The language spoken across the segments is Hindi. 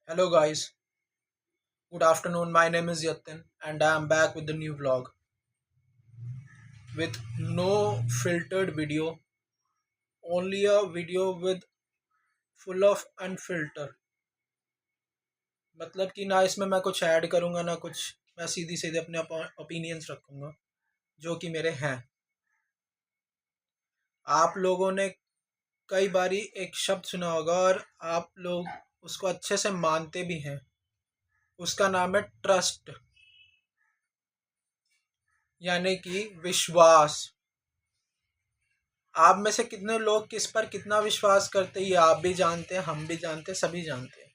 Hello guys, good afternoon. My name is Yatin and I am back with the new vlog with no filtered video, only a video with full of unfilter. मतलब कि ना इसमें मैं कुछ ऐड करूँगा ना कुछ, मैं सीधी सीधे अपने ओपिनियंस रखूँगा जो कि मेरे हैं। आप लोगों ने कई बारी एक शब्द सुना होगा और आप लोग उसको अच्छे से मानते भी हैं, उसका नाम है ट्रस्ट, यानी कि विश्वास। आप में से कितने लोग किस पर कितना विश्वास करते हैं ये आप भी जानते हैं, हम भी जानते हैं, सभी जानते हैं।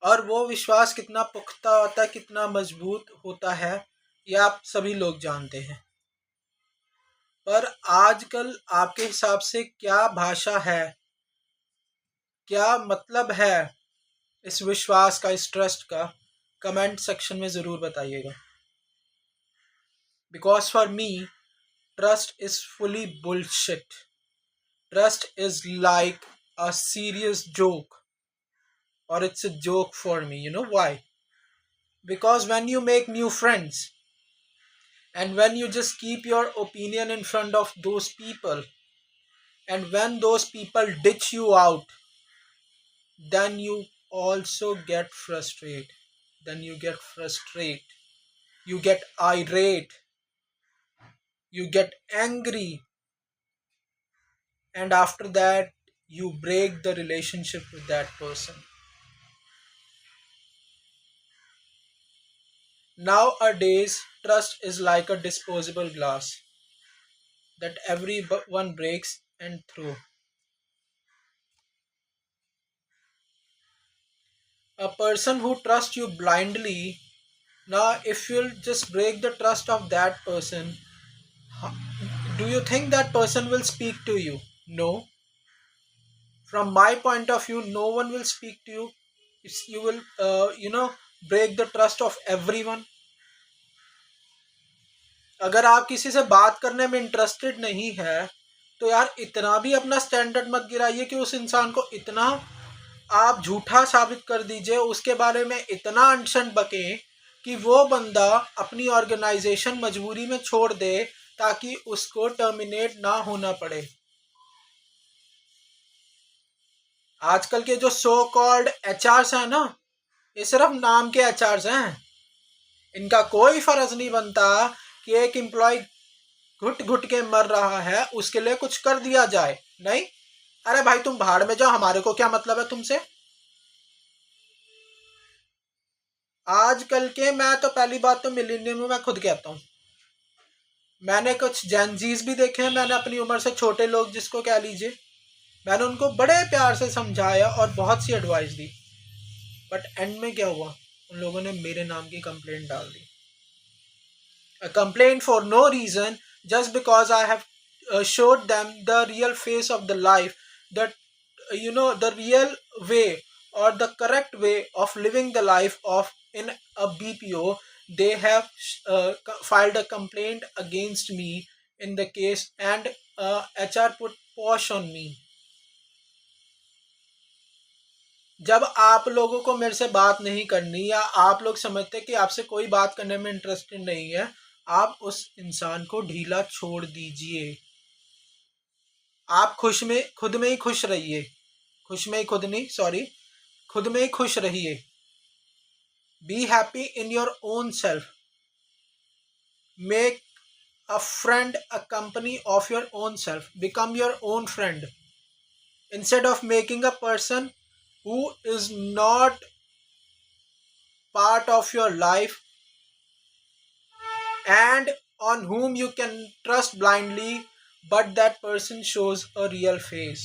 और वो विश्वास कितना पुख्ता होता है, कितना मजबूत होता है, ये आप सभी लोग जानते हैं। पर आजकल आपके हिसाब से क्या भाषा है, क्या मतलब है इस विश्वास का, इस ट्रस्ट का? कमेंट सेक्शन में ज़रूर बताइएगा। Because for me trust is fully bullshit. Trust is like a serious joke, or it's a joke for me. You know why? Because when you make new friends and when you just keep your opinion in front of those people, and when those people ditch you out, then you also get frustrated. Then you get frustrated. You get irate. You get angry. And after that, you break the relationship with that person. Nowadays, trust is like a disposable glass that everyone breaks and throw. A person who trusts you blindly, now if you'll just break the trust of that person, do you think that person will speak to you? No. From my point of view, no one will speak to you. If you will, break the trust of everyone. अगर आप किसी से बात करने में इंटरेस्टेड नहीं है तो यार इतना भी अपना स्टैंडर्ड मत गिराइए कि उस इंसान को इतना आप झूठा साबित कर दीजिए, उसके बारे में इतना अनशन बकें कि वो बंदा अपनी ऑर्गेनाइजेशन मजबूरी में छोड़ दे ताकि उसको टर्मिनेट ना होना पड़े। आजकल के जो सो कॉल्ड एचआरस हैं ना, ये सिर्फ नाम के एचआरस हैं। इनका कोई फर्ज नहीं बनता कि एक एम्प्लॉय घुट घुट के मर रहा है उसके लिए कुछ कर दिया जाए। नहीं, अरे भाई तुम भाड़ में जाओ, हमारे को क्या मतलब है तुमसे। आजकल के, मैं तो पहली बात तो मिलेनियम में मैं खुद कहता हूँ, मैंने कुछ जेनजीज भी देखे हैं, मैंने अपनी उम्र से छोटे लोग जिसको कह लीजिए, मैंने उनको बड़े प्यार से समझाया और बहुत सी एडवाइस दी, बट एंड में क्या हुआ, उन लोगों ने मेरे नाम की कंप्लेंट डाल दी। A complaint for no reason, just because I have showed them the real face of the life, that the real way or the correct way of living the life of in a BPO. They have filed a complaint against me in the case, and HR put posh on me. जब आप लोगों को मेरे से बात नहीं करनी या आप लोग समझते कि आपसे कोई बात करने में इंटरेस्टेड नहीं है, आप उस इंसान को ढीला छोड़ दीजिए। आप खुद में ही खुश रहिए। खुश में ही खुद नहीं, सॉरी, खुद में ही खुश रहिए। Be happy in your own self. Make a friend, a company of your own self. Become your own friend instead of making a person who is not part of your life and on whom you can trust blindly, but that person shows a real face.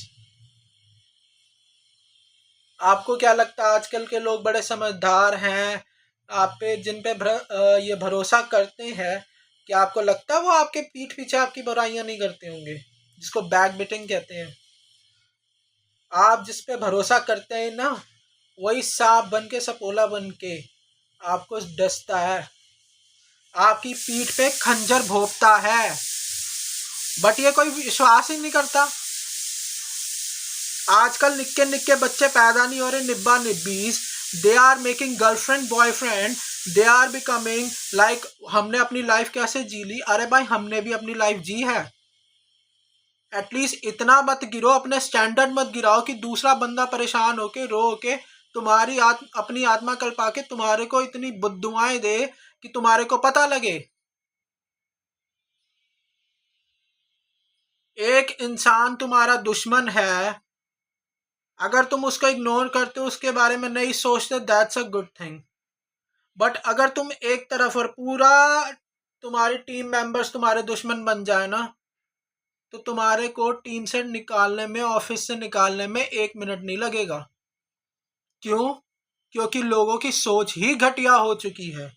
आपको क्या लगता है आजकल के लोग बड़े समझदार हैं, आप पे जिन पे ये भरोसा करते हैं, क्या आपको लगता है वो आपके पीठ पीछे आपकी बुराइयां नहीं करते होंगे, जिसको बैक बिटिंग कहते हैं? आप जिस पे भरोसा करते हैं ना, वही सांप बन के, सपोला बन के आपको डसता है, आपकी पीठ पे खंजर भोंकता है, बट ये कोई विश्वास ही नहीं करता। आजकल निक्के निक्के बच्चे पैदा नहीं हो रहे, निब्बा निब्बीज, they are making girlfriend boyfriend, they are becoming like हमने अपनी लाइफ कैसे जी ली, अरे भाई हमने भी अपनी लाइफ जी है। एटलीस्ट इतना मत गिरो, अपने स्टैंडर्ड मत गिराओ कि दूसरा बंदा परेशान होके रो के तुम्हारी अपनी आत्मा कल्पा के तुम्हारे को इतनी बद्दुआएं दे कि तुम्हारे को पता लगे। एक इंसान तुम्हारा दुश्मन है, अगर तुम उसको इग्नोर करते हो, उसके बारे में नहीं सोचते, that's a good thing. But अगर तुम एक तरफ और पूरा तुम्हारी टीम मेंबर्स तुम्हारे दुश्मन बन जाए ना, तो तुम्हारे को टीम से निकालने में, ऑफिस से निकालने में 1 मिनट नहीं लगेगा। क्यों? क्योंकि लोगों की सोच ही घटिया हो चुकी है।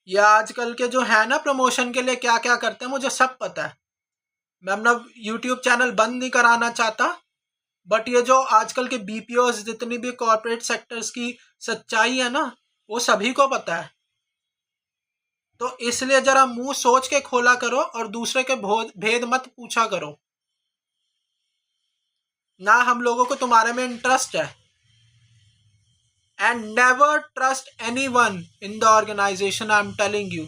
ये आजकल के जो है ना, प्रमोशन के लिए क्या क्या करते हैं मुझे सब पता है। मैं अपना यूट्यूब चैनल बंद नहीं कराना चाहता, बट ये जो आजकल के बीपीओ जितनी भी कॉर्पोरेट सेक्टर्स की सच्चाई है ना, वो सभी को पता है। तो इसलिए जरा मुंह सोच के खोला करो और दूसरे के भेद मत पूछा करो। ना हम लोगों को तुम्हारे में इंटरेस्ट है। And never trust anyone in the organization, I am telling you.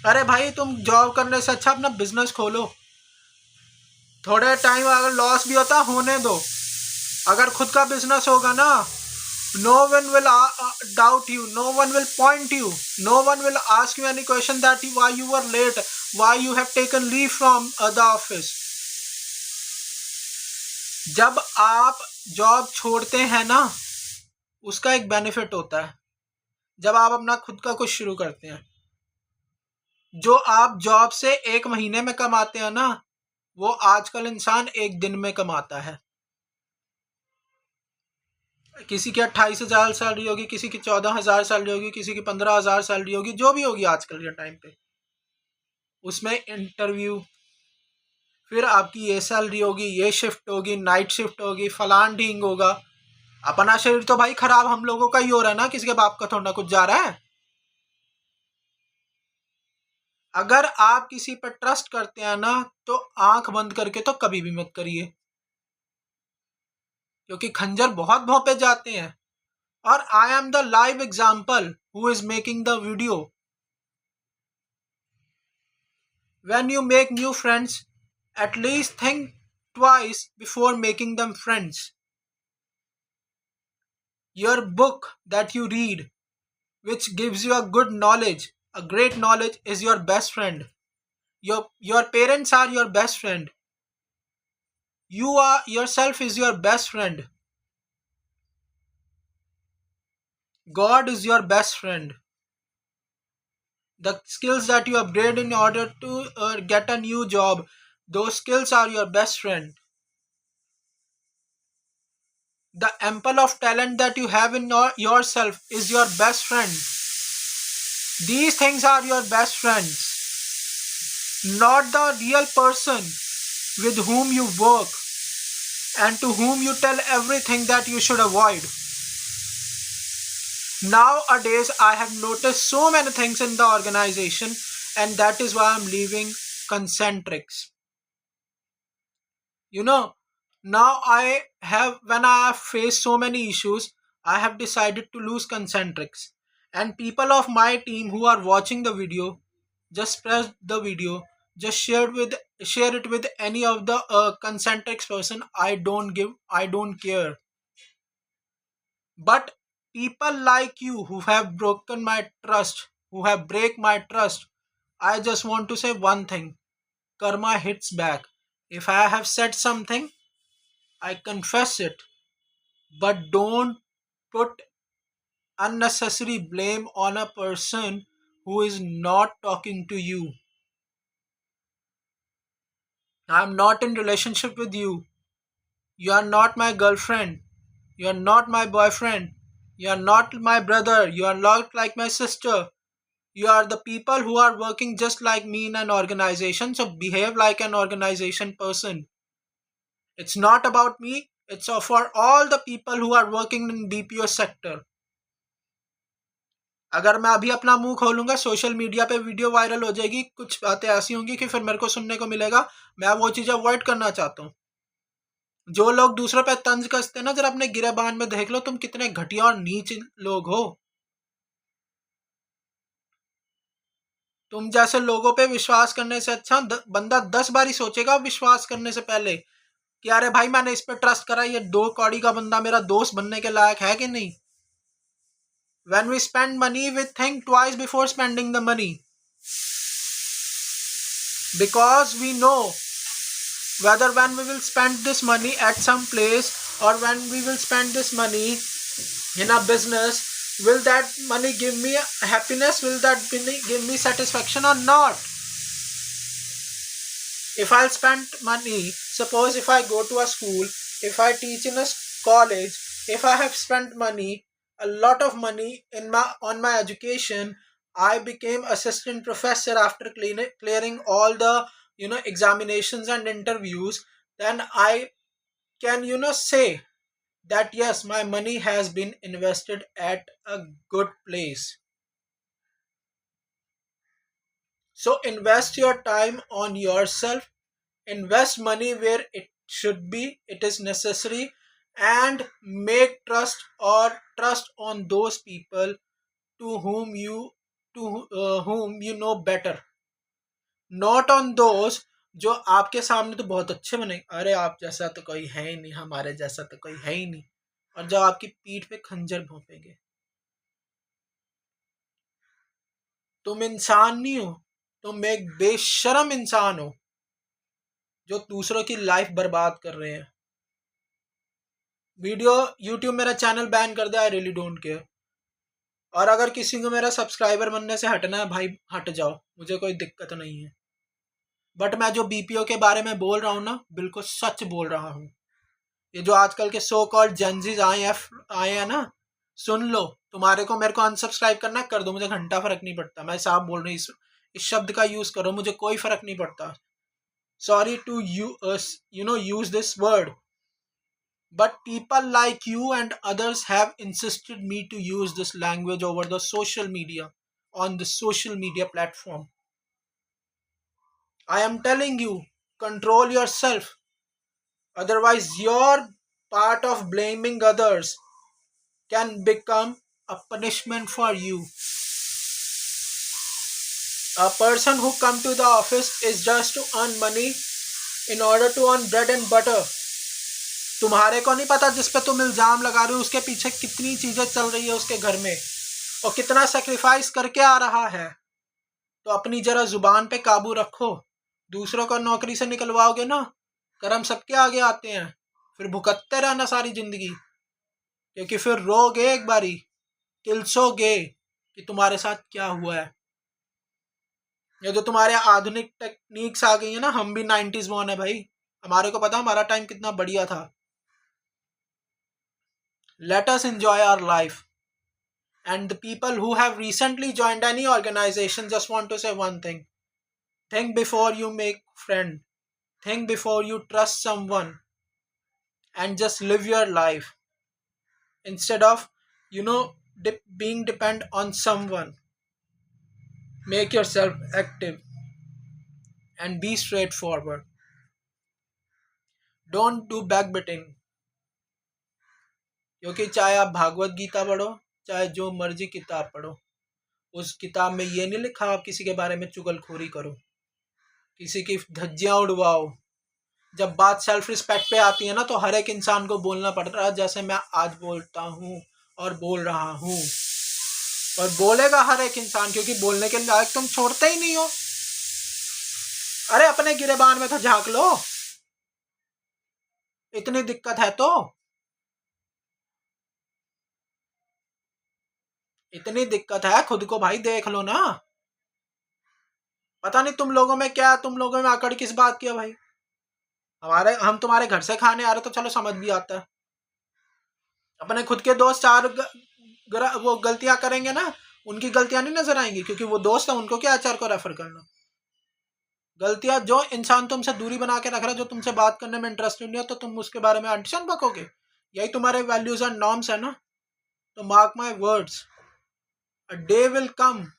अरे भाई तुम जॉब करने से अच्छा अपना बिजनेस खोलो। थोड़े टाइम अगर लॉस भी होता होने दो, अगर खुद का बिजनेस होगा ना, no one will doubt you, no one will point you, no one will ask you any question that why you were late, why you have taken leave from the office. जब आप जॉब छोड़ते हैं ना, उसका एक बेनिफिट होता है। जब आप अपना खुद का कुछ शुरू करते हैं, जो आप जॉब से 1 महीने में कमाते हैं ना, वो आजकल इंसान 1 दिन में कमाता है। किसी की 28,000 सैलरी होगी, किसी की 14,000 सैलरी होगी, किसी की 15,000 सैलरी होगी, जो भी होगी आजकल के टाइम पे। उसमें इंटरव्यू, फिर आपकी ये सैलरी होगी, ये शिफ्ट होगी, नाइट शिफ्ट होगी, फलान ढींग होगा। अपना शरीर तो भाई खराब हम लोगों का ही हो रहा है ना, किसी के बाप का थोड़ा ना कुछ जा रहा है। अगर आप किसी पर ट्रस्ट करते हैं ना, तो आंख बंद करके तो कभी भी मत करिए, क्योंकि खंजर बहुत भौंपे जाते हैं। और I am the live example who is making the video. When you make new friends, at least think twice before making them friends. Your book that you read, which gives you a good knowledge, a great knowledge, is your best friend. Your parents are your best friend. You are yourself is your best friend. God is your best friend. The skills that you upgrade in order to get a new job, those skills are your best friend. The ample of talent that you have in yourself is your best friend. These things are your best friends, not the real person with whom you work and to whom you tell everything that you should avoid. Nowadays, I have noticed so many things in the organization, and that is why I'm leaving Concentrix. You know, now when I have faced so many issues, I have decided to lose Concentrix. And people of my team who are watching the video, just press the video, just share it with any of the Concentrix person. I don't care. But people like you who have broken my trust, who have break my trust, I just want to say one thing: karma hits back. If I have said something, I confess it, but don't put unnecessary blame on a person who is not talking to you. I'm not in relationship with you. You are not my girlfriend. You are not my boyfriend. You are not my brother. You are not like my sister. You are the people who are working just like me in an organization, so behave like an organization person. It's not about me, it's for all the people who are working in BPO sector. अगर मैं अभी अपना मुंह खोलूंगा, सोशल मीडिया पे वीडियो वायरल हो जाएगी, कुछ बातें ऐसी होंगी कि फिर मेरे को सुनने को मिलेगा। मैं वो चीज़ अवॉइड करना चाहता हूँ। जो लोग दूसरों पे तंज कसते हैं ना, जरा अपने गिरेबान में देख लो तुम कितने घटिया और नीच लोग हो। तुम जैसे लोगों पे विश्वास करने से अच्छा बंदा 10 बारी सोचेगा विश्वास करने से पहले कि अरे भाई मैंने इस पे ट्रस्ट करा, ये 2 कौड़ी का बंदा मेरा दोस्त बनने के लायक है कि नहीं। When we spend money, we think twice before spending the money, because we know whether when we will spend this money at some place or when we will spend this money in a business, will that money give me happiness, will that money give me satisfaction or not. If I'll spend money, suppose if I go to a school, if I teach in a college, if I have spent money, a lot of money on my education, I became assistant professor after clearing all the examinations and interviews, then I can say that yes, my money has been invested at a good place. So invest your time on yourself, invest money where it should be, it is necessary, and make trust on those people to whom you know better, not on those जो आपके सामने तो बहुत अच्छे बने, अरे आप जैसा तो कोई है ही नहीं, हमारे जैसा तो कोई है ही नहीं, और जब आपकी पीठ पे खंजर भोंपेंगे। तुम इंसान नहीं हो, तुम एक बेशरम इंसान हो जो दूसरों की लाइफ बर्बाद कर रहे हैं। वीडियो यूट्यूब मेरा चैनल बैन कर दे, आई रियली डोंट केयर। और अगर किसी को मेरा सब्सक्राइबर बनने से हटना है भाई, हट जाओ, मुझे कोई दिक्कत नहीं है। बट मैं जो बीपीओ के बारे में बोल रहा हूँ ना, बिल्कुल सच बोल रहा हूँ। ये जो आजकल के सो कॉल्ड जेंजीज आए हैं ना, सुन लो, तुम्हारे को मेरे को अनसब्सक्राइब करना कर दो, मुझे घंटा फर्क नहीं पड़ता। मैं साफ बोल रही हूँ, इस शब्द का यूज करो, मुझे कोई फर्क नहीं पड़ता। Sorry to use this word, but people like you and others have insisted me to use this language over the social media, on the social media platform. I am telling you, control yourself, otherwise your part of blaming others can become a punishment for you. A person who come to the office is just to earn money, in order to earn bread and butter. तुम्हारे को नहीं पता जिस पे तुम इल्जाम लगा रहे हो उसके पीछे कितनी चीजें चल रही है उसके घर में, और कितना सेक्रीफाइस करके आ रहा है। तो अपनी जरा जुबान पे काबू रखो। दूसरों को नौकरी से निकलवाओगे ना, कर्म सबके आगे आते हैं, फिर भुगतते रहना सारी जिंदगी, क्योंकि फिर रोगे एक बारी, किलसोगे कि तुम्हारे साथ क्या हुआ है। ये जो तुम्हारे आधुनिक टेक्निक्स आ गई है ना, हम भी 90s बॉर्न है भाई, हमारे को पता हमारा टाइम कितना बढ़िया था। Let us enjoy our life. And the people who have recently joined any organization, just want to say one thing. Think before you make friend. Think before you trust someone. And just live your life. Instead of, being dependent on someone. Make yourself active. And be straightforward. Don't do backbiting. क्योंकि चाहे आप भागवत गीता पढ़ो, चाहे जो मर्जी किताब पढ़ो, उस किताब में ये नहीं लिखा आप किसी के बारे में चुगलखोरी करो, किसी की धज्जियां उड़वाओ। जब बात सेल्फ रिस्पेक्ट पे आती है ना, तो हर एक इंसान को बोलना पड़ रहा है, जैसे मैं आज बोलता हूँ और बोल रहा हूँ, और बोलेगा हर एक इंसान, क्योंकि बोलने के लायक तुम छोड़ते ही नहीं हो। अरे अपने गिरेबान में तो झांक लो, इतनी दिक्कत है तो, इतनी दिक्कत है खुद को भाई देख लो ना। पता नहीं तुम लोगों में क्या, तुम लोगों में आकड़ किस बात की है भाई। हम तुम्हारे घर से खाने आ रहे तो चलो समझ भी आता है, अपने खुद के दोस्त चार वो गलतियां करेंगे ना, उनकी गलतियां नहीं नजर आएंगी, क्योंकि वो दोस्त है, उनको क्या आचार को रेफर करना। गलतियां जो इंसान तुमसे दूरी बना के रख रहा है, जो तुमसे बात करने में इंटरेस्टेड नहीं है, तो तुम उसके बारे में अंटिशन बकोगे। यही तुम्हारे वैल्यूज एंड नॉर्म्स है ना। तो mark my words, A day will come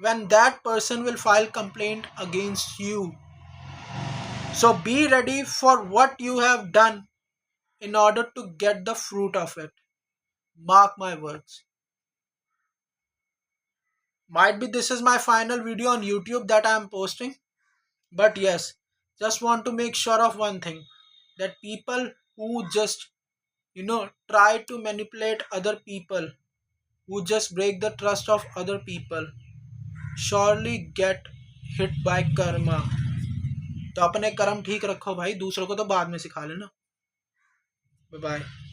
when that person will file complaint against you. So be ready for what you have done in order to get the fruit of it. Mark my words. Might be this is my final video on YouTube that I am posting, but yes, just want to make sure of one thing, that people who just try to manipulate other people, who just break the trust of other people, surely get hit by karma. तो अपने कर्म ठीक रखो भाई, दूसरों को तो बाद में सिखा लेना. Bye bye.